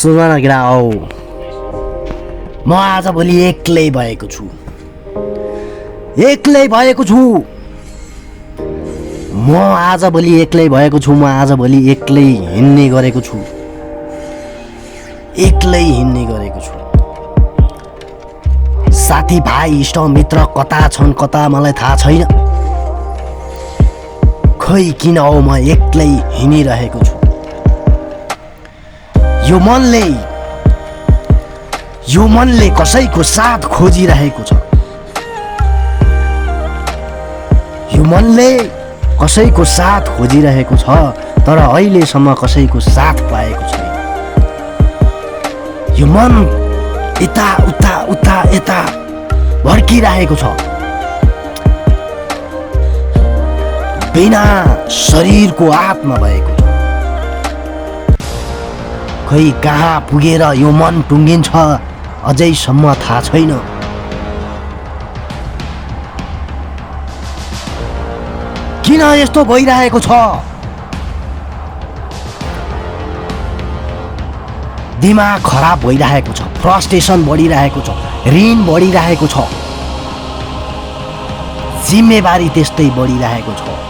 सुन न केटा औ म आजभोलि एक्लै भएको छु म आजभोलि एक्लै भएको छु म आजभोलि एक्लै हिँड्ने गरेको छु साथीभाइ इष्टमित्र कता छन् कता मलाई थाहा छैन खै किन हो म एक्लै हिँडिरहेको छु यो मनले कसैको साथ खोजिरहेको छ तर अहिलेसम्म कसैको साथ पाएको छैन यो मन यता भड्किरहेको छ बिना शरीरको आत्मा भएको छ खै कहाँ पुगेर यो मन टुङ्गिन्छ अझैसम्म थाहा छैन किन यस्तो भइरहेको छ दिमाग खराब भइरहेको छ फ्रस्ट्रेसन बढिरहेको छ ऋण बढिरहेको छ जिम्मेवारी त्यस्तै बढिरहेको छ